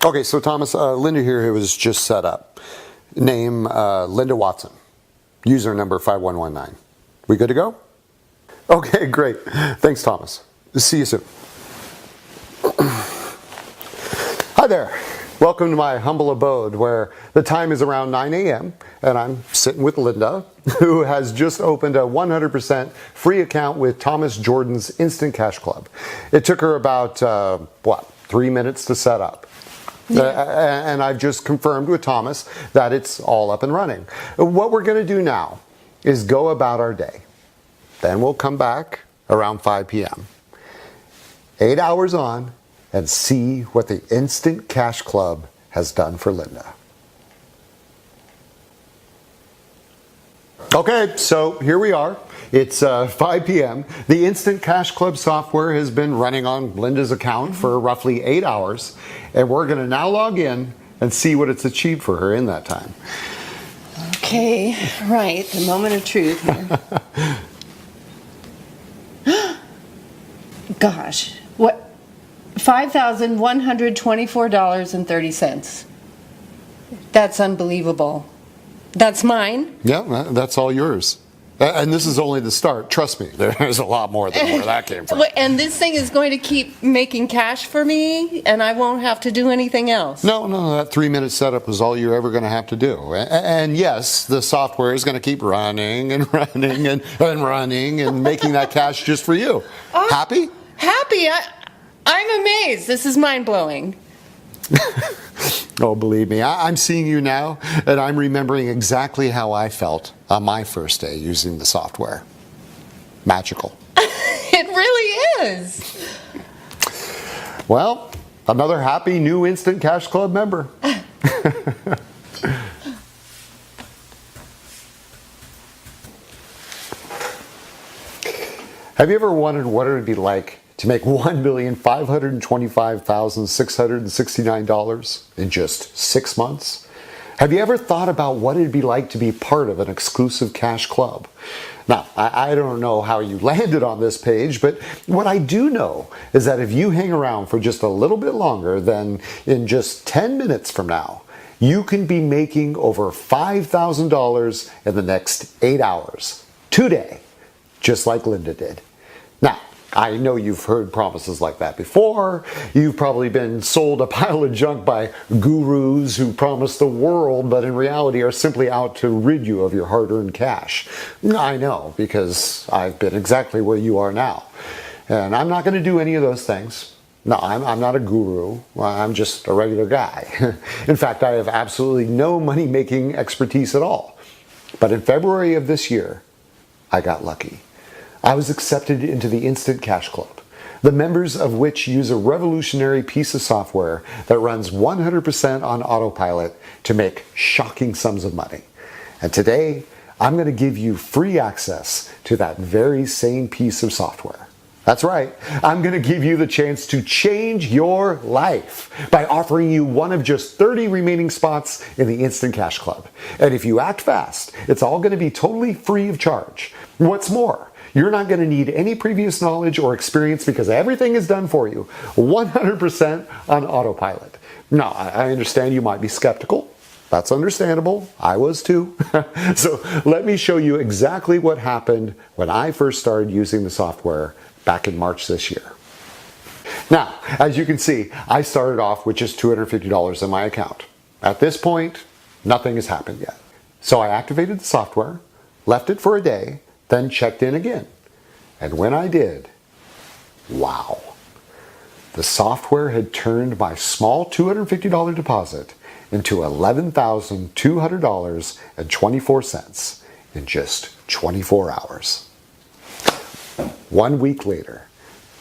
Okay, so Thomas, Linda here who was just set up. Name Linda Watson. User number 5119. We good to go? Okay, great. Thanks, Thomas. See you soon. Hi there. Welcome to my humble abode where the time is around 9 a.m. and I'm sitting with Linda, who has just opened a 100% free account with Thomas Jordan's Instant Cash Club. It took her about, 3 minutes to set up. Yeah. And I've just confirmed with Thomas that it's all up and running. What we're going to do now is go about our day. Then we'll come back around 5 p.m. 8 hours on and see what the Instant Cash Club has done for Linda. Okay, so here we are. It's 5 p.m. The Instant Cash Club software has been running on Linda's account for roughly 8 hours, and we're going to now log in and see what it's achieved for her in that time. Okay, right, the moment of truth here. Gosh, what? $5,124.30. That's unbelievable. That's mine? Yeah, that's all yours. And this is only the start. Trust me, there's a lot more than where that came from. And this thing is going to keep making cash for me, and I won't have to do anything else? No, that 3-minute setup is all you're ever going to have to do. And yes, the software is going to keep running and running and running and making that cash just for you. Happy? Happy? I'm amazed. This is mind-blowing. Oh, believe me, I'm seeing you now, and I'm remembering exactly how I felt on my first day using the software. Magical. It really is. Well, another happy new Instant Cash Club member. Have you ever wondered what it would be like to make $1,525,669 in just 6 months? Have you ever thought about what it'd be like to be part of an exclusive cash club? Now, I don't know how you landed on this page, but what I do know is that if you hang around for just a little bit longer, then in just 10 minutes from now, you can be making over $5,000 in the next 8 hours, today, just like Linda did. Now, I know you've heard promises like that before. You've probably been sold a pile of junk by gurus who promise the world, but in reality are simply out to rid you of your hard-earned cash. I know, because I've been exactly where you are now. And I'm not going to do any of those things. No, I'm not a guru. I'm just a regular guy. In fact, I have absolutely no money-making expertise at all. But in February of this year, I got lucky. I was accepted into the Instant Cash Club, the members of which use a revolutionary piece of software that runs 100% on autopilot to make shocking sums of money. And today, I'm going to give you free access to that very same piece of software. That's right, I'm going to give you the chance to change your life by offering you one of just 30 remaining spots in the Instant Cash Club. And if you act fast, it's all going to be totally free of charge. What's more, you're not going to need any previous knowledge or experience because everything is done for you, 100% on autopilot. Now, I understand you might be skeptical. That's understandable. I was too. So let me show you exactly what happened when I first started using the software back in March this year. Now, as you can see, I started off with just $250 in my account. At this point, nothing has happened yet. So I activated the software, left it for a day, then checked in again. And when I did, wow. The software had turned my small $250 deposit into $11,200.24 in just 24 hours. 1 week later,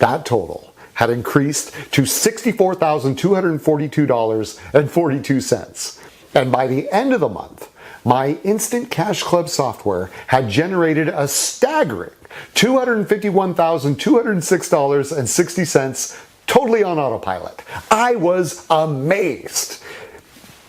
that total had increased to $64,242.42. And by the end of the month, my Instant Cash Club software had generated a staggering $251,206.60 totally on autopilot. I was amazed.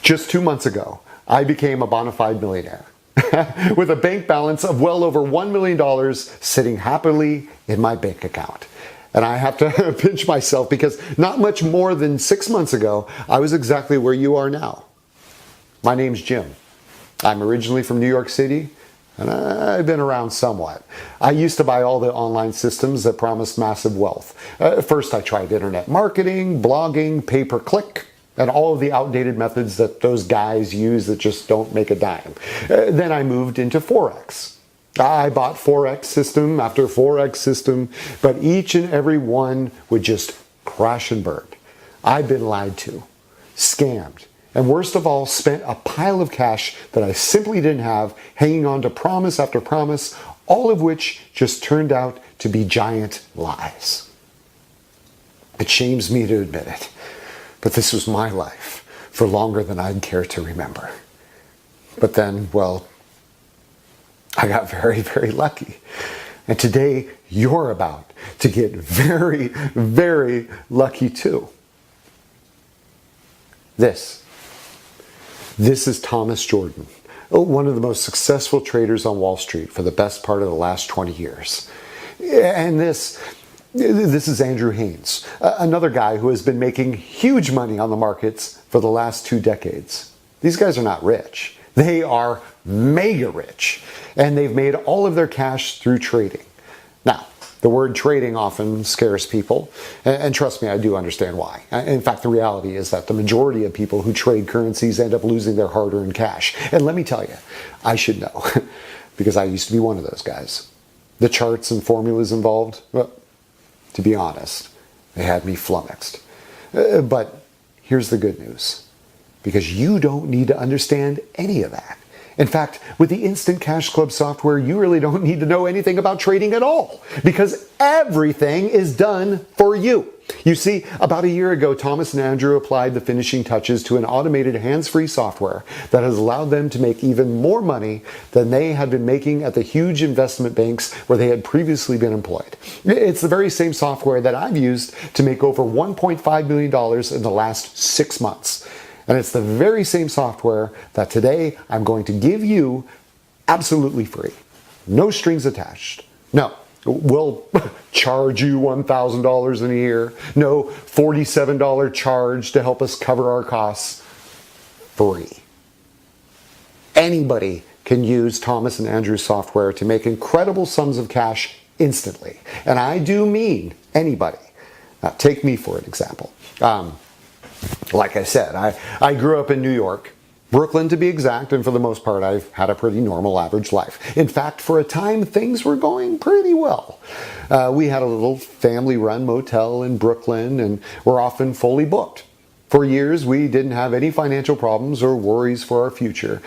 Just 2 months ago, I became a bona fide millionaire with a bank balance of well over $1 million sitting happily in my bank account. And I have to pinch myself because not much more than 6 months ago, I was exactly where you are now. My name's Jim. I'm originally from New York City, and I've been around somewhat. I used to buy all the online systems that promised massive wealth. First, I tried internet marketing, blogging, pay-per-click, and all of the outdated methods that those guys use that just don't make a dime. Then I moved into Forex. I bought Forex system after Forex system, but each and every one would just crash and burn. I've been lied to, scammed, and worst of all, spent a pile of cash that I simply didn't have, hanging on to promise after promise, all of which just turned out to be giant lies. It shames me to admit it, but this was my life for longer than I'd care to remember. But then, well, I got very, very lucky. And today, you're about to get very, very lucky too. This is Thomas Jordan, one of the most successful traders on Wall Street for the best part of the last 20 years. And this is Andrew Haynes, another guy who has been making huge money on the markets for the last 2 decades. These guys are not rich. They are mega rich, and they've made all of their cash through trading. Now, the word trading often scares people, and trust me, I do understand why. In fact, the reality is that the majority of people who trade currencies end up losing their hard-earned cash. And let me tell you, I should know, because I used to be one of those guys. The charts and formulas involved, well, to be honest, they had me flummoxed. But here's the good news. Because you don't need to understand any of that. In fact, with the Instant Cash Club software, you really don't need to know anything about trading at all, because everything is done for you. You see, about a year ago, Thomas and Andrew applied the finishing touches to an automated hands-free software that has allowed them to make even more money than they had been making at the huge investment banks where they had previously been employed. It's the very same software that I've used to make over $1.5 million in the last 6 months. And it's the very same software that today I'm going to give you absolutely free. No strings attached. No, we'll charge you $1,000 in a year. No $47 charge to help us cover our costs. Free. Anybody can use Thomas and Andrew's software to make incredible sums of cash instantly. And I do mean anybody. Now, take me for an example. Like I said, I grew up in New York, Brooklyn to be exact, and for the most part I've had a pretty normal average life. In fact, for a time things were going pretty well. We had a little family-run motel in Brooklyn and were often fully booked. For years we didn't have any financial problems or worries for our future.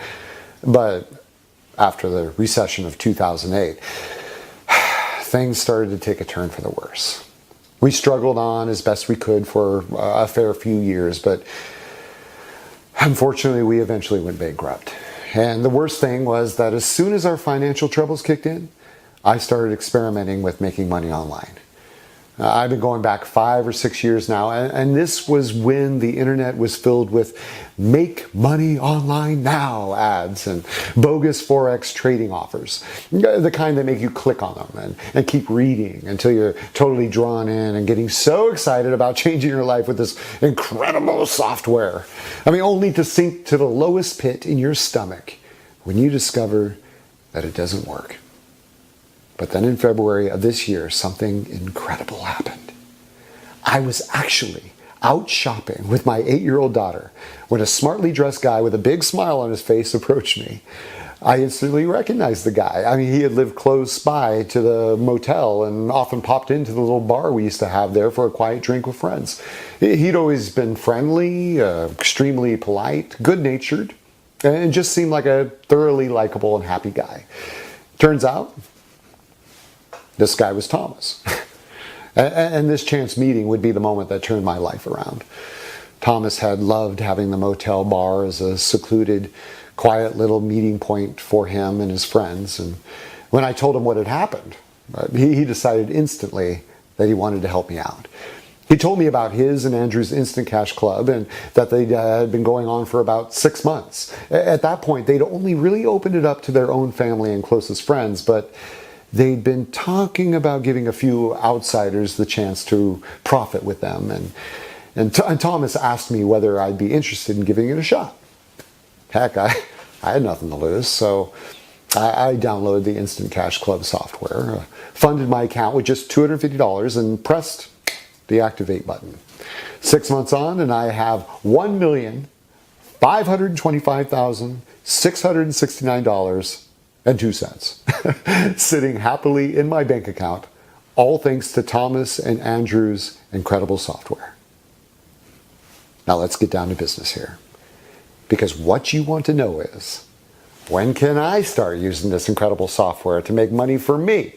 But after the recession of 2008, things started to take a turn for the worse. We struggled on as best we could for a fair few years, but unfortunately we eventually went bankrupt. And the worst thing was that as soon as our financial troubles kicked in, I started experimenting with making money online. I've been going back 5 or 6 years now, and this was when the internet was filled with make money online now ads and bogus Forex trading offers. The kind that make you click on them and keep reading until you're totally drawn in and getting so excited about changing your life with this incredible software. I mean, only to sink to the lowest pit in your stomach when you discover that it doesn't work. But then in February of this year, something incredible happened. I was actually out shopping with my 8-year-old daughter when a smartly dressed guy with a big smile on his face approached me. I instantly recognized the guy. I mean, he had lived close by to the motel and often popped into the little bar we used to have there for a quiet drink with friends. He'd always been friendly, extremely polite, good-natured, and just seemed like a thoroughly likable and happy guy. Turns out, this guy was Thomas. And this chance meeting would be the moment that turned my life around. Thomas had loved having the motel bar as a secluded, quiet little meeting point for him and his friends. And when I told him what had happened, he decided instantly that he wanted to help me out. He told me about his and Andrew's Instant Cash Club and that they had been going on for about 6 months. At that point, they'd only really opened it up to their own family and closest friends, but they'd been talking about giving a few outsiders the chance to profit with them. And Thomas asked me whether I'd be interested in giving it a shot. Heck, I had nothing to lose, so I downloaded the Instant Cash Club software, funded my account with just $250, and pressed the activate button. 6 months on, and I have $1,525,669.02 sitting happily in my bank account, all thanks to Thomas and Andrew's incredible software. Now let's get down to business here. Because what you want to know is, when can I start using this incredible software to make money for me?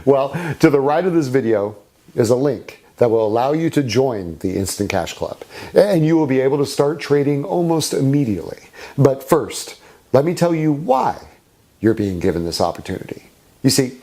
Well, to the right of this video is a link that will allow you to join the Instant Cash Club, and you will be able to start trading almost immediately. But first, let me tell you why you're being given this opportunity. You see,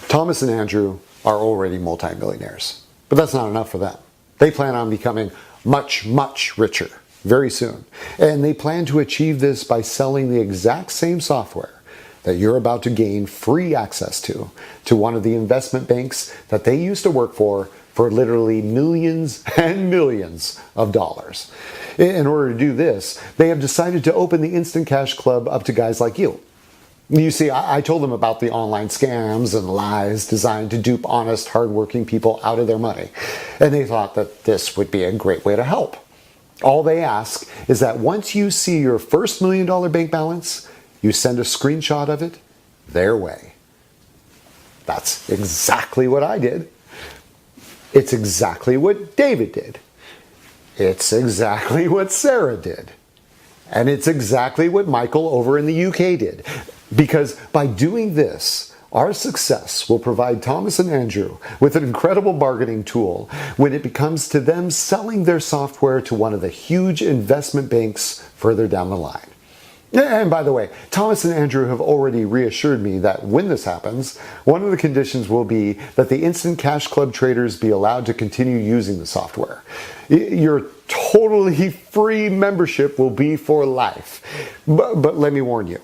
Thomas and Andrew are already multimillionaires, but that's not enough for them. They plan on becoming much, much richer very soon. And they plan to achieve this by selling the exact same software that you're about to gain free access to one of the investment banks that they used to work for literally millions and millions of dollars. In order to do this, they have decided to open the Instant Cash Club up to guys like you. You see, I told them about the online scams and lies designed to dupe honest, hardworking people out of their money. And they thought that this would be a great way to help. All they ask is that once you see your first $1 million bank balance, you send a screenshot of it their way. That's exactly what I did. It's exactly what David did. It's exactly what Sarah did. And it's exactly what Michael over in the UK did. Because by doing this, our success will provide Thomas and Andrew with an incredible bargaining tool when it comes to them selling their software to one of the huge investment banks further down the line. And by the way, Thomas and Andrew have already reassured me that when this happens, one of the conditions will be that the Instant Cash Club traders be allowed to continue using the software. Your totally free membership will be for life. But let me warn you,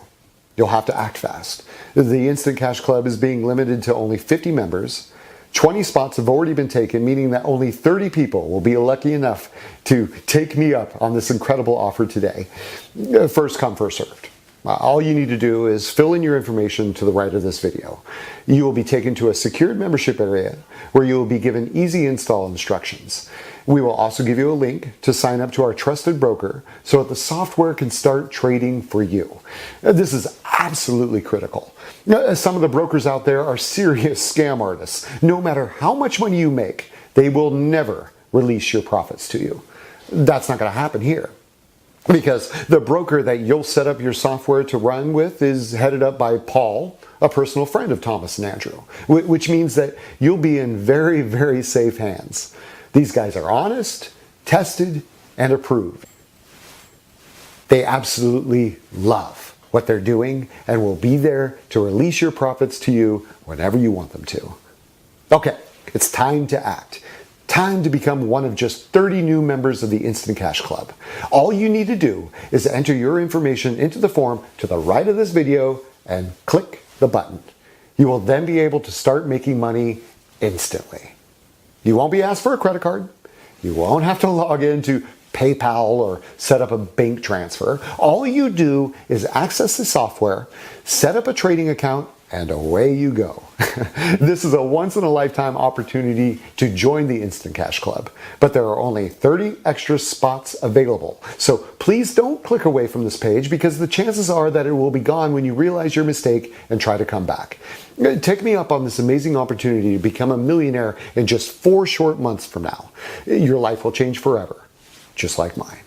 you'll have to act fast. The Instant Cash Club is being limited to only 50 members. 20 spots have already been taken, meaning that only 30 people will be lucky enough to take me up on this incredible offer today. First come, first served. All you need to do is fill in your information to the right of this video. You will be taken to a secured membership area where you will be given easy install instructions. We will also give you a link to sign up to our trusted broker so that the software can start trading for you. This is absolutely critical. Some of the brokers out there are serious scam artists. No matter how much money you make, they will never release your profits to you. That's not going to happen here. Because the broker that you'll set up your software to run with is headed up by Paul, a personal friend of Thomas and Andrew, which means that you'll be in very, very safe hands. These guys are honest, tested, and approved. They absolutely love what they're doing and will be there to release your profits to you whenever you want them to. Okay, it's time to act. Time to become one of just 30 new members of the Instant Cash Club. All you need to do is enter your information into the form to the right of this video and click the button. You will then be able to start making money instantly. You won't be asked for a credit card. You won't have to log into PayPal or set up a bank transfer. All you do is access the software, set up a trading account, and away you go. This is a once-in-a-lifetime opportunity to join the Instant Cash Club, but there are only 30 extra spots available. So please don't click away from this page because the chances are that it will be gone when you realize your mistake and try to come back. Take me up on this amazing opportunity to become a millionaire in just 4 short months from now. Your life will change forever, just like mine.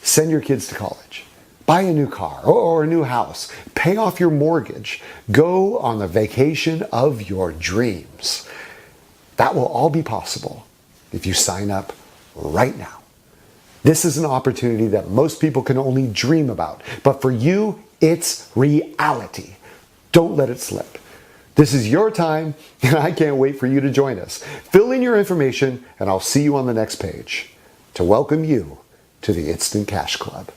Send your kids to college. Buy a new car or a new house. Pay off your mortgage. Go on the vacation of your dreams. That will all be possible if you sign up right now. This is an opportunity that most people can only dream about, but for you, it's reality. Don't let it slip. This is your time, and I can't wait for you to join us. Fill in your information, and I'll see you on the next page to welcome you to the Instant Cash Club.